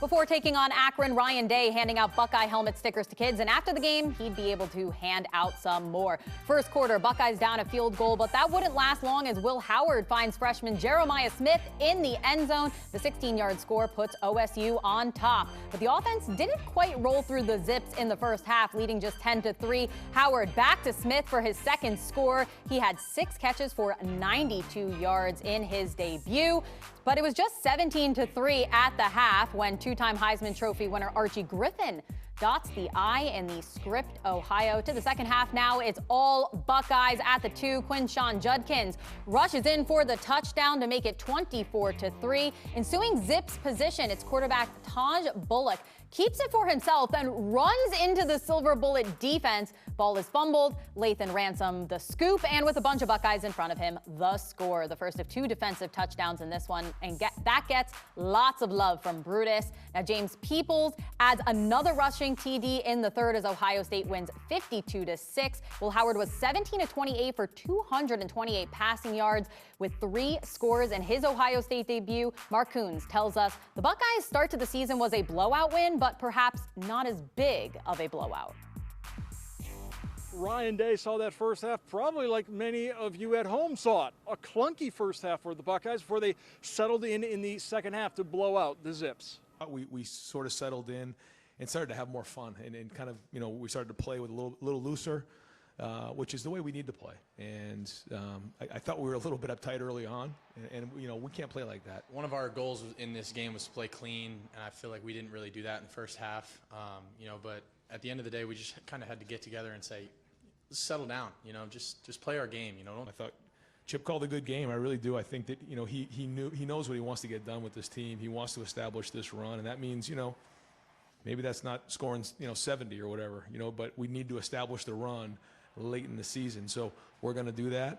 Before taking on Akron, Ryan Day handing out Buckeye helmet stickers to kids, and after the game, he'd be able to hand out some more. First quarter, Buckeyes down a field goal, but that wouldn't last long as Will Howard finds freshman Jeremiah Smith in the end zone. The 16-yard score puts OSU on top. But the offense didn't quite roll through the Zips in the first half, leading just 10-3. Howard back to Smith for his second score. He had 6 catches for 92 yards in his debut. But it was just 17-3 at the half when two-time Heisman Trophy winner Archie Griffin dots the I in the script, Ohio. To the second half now, it's all Buckeyes at the 2. Quinshawn Judkins rushes in for the touchdown to make it 24-3. Ensuing Zips position, it's quarterback Taj Bullock keeps it for himself, then runs into the Silver Bullet defense. Ball is fumbled. Lathan Ransom the scoop, and with a bunch of Buckeyes in front of him, the score. The first of 2 defensive touchdowns in this one, and that gets lots of love from Brutus. Now James Peoples adds another rushing TD in the third as Ohio State wins 52-6. Will Howard was 17-28 for 228 passing yards with 3 scores in his Ohio State debut. Mark Coons tells us the Buckeyes' start to the season was a blowout win, but perhaps not as big of a blowout. Ryan Day saw that first half probably like many of you at home saw it. A clunky first half for the Buckeyes before they settled in the second half to blow out the Zips. We sort of settled in and started to have more fun and kind of, we started to play with a little looser, which is the way we need to play. And I thought we were a little bit uptight early on, and we can't play like that. One of our goals in this game was to play clean, and I feel like we didn't really do that in the first half. But at the end of the day, we just kind of had to get together and say, let's settle down, just play our game, I thought Chip called a good game. I really do. I think that, he knows what he wants to get done with this team. He wants to establish this run, and that means, maybe that's not scoring, 70 or whatever, but we need to establish the run late in the season. So we're going to do that,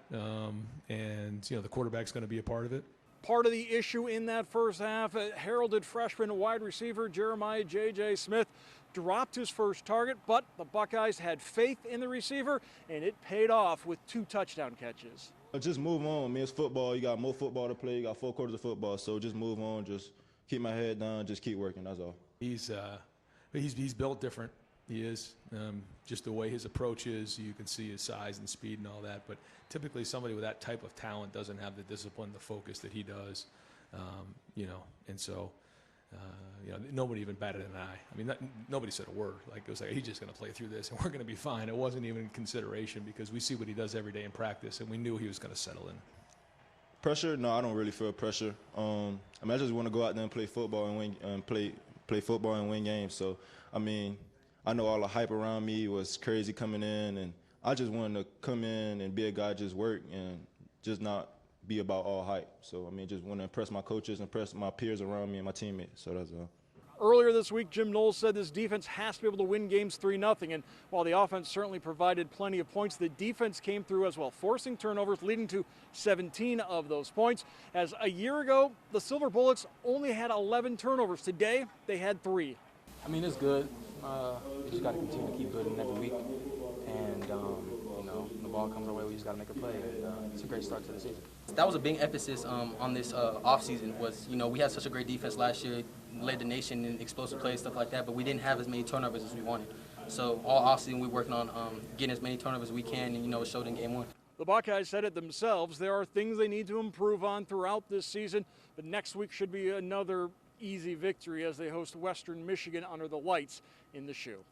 and, the quarterback's going to be a part of it. Part of the issue in that first half, heralded freshman wide receiver Jeremiah J.J. Smith dropped his first target, but the Buckeyes had faith in the receiver, and it paid off with 2 touchdown catches. Just move on. I mean, it's football. You got more football to play. You got 4 quarters of football, so just move on. Just keep my head down. Just keep working. That's all. He's built different. He is. Just the way his approach is, you can see his size and speed and all that. But typically somebody with that type of talent doesn't have the discipline, the focus that he does, and so, nobody even batted an eye. I mean, nobody said a word. Like, it was like, he's just going to play through this and we're going to be fine. It wasn't even consideration because we see what he does every day in practice, and we knew he was going to settle in. Pressure? No, I don't really feel pressure. I just want to go out there and play football and win, play football and win games. So, I know all the hype around me was crazy coming in, and I just wanted to come in and be a guy, just work and just not be about all hype. So, just want to impress my coaches, impress my peers around me and my teammates. So that's all. Earlier this week, Jim Knowles said this defense has to be able to win games 3-0. And while the offense certainly provided plenty of points, the defense came through as well, forcing turnovers, leading to 17 of those points. As a year ago, the Silver Bullets only had 11 turnovers. Today, they had 3. It's good. We just got to continue to keep building every week. And, the ball comes our way, we just got to make a play. And it's a great start to the season. That was a big emphasis on this offseason was, we had such a great defense last year, led the nation in explosive plays, stuff like that, but we didn't have as many turnovers as we wanted. So all offseason we're working on getting as many turnovers as we can, and, it showed in game 1. The Buckeyes said it themselves. There are things they need to improve on throughout this season, but next week should be another easy victory as they host Western Michigan under the lights in the shoe.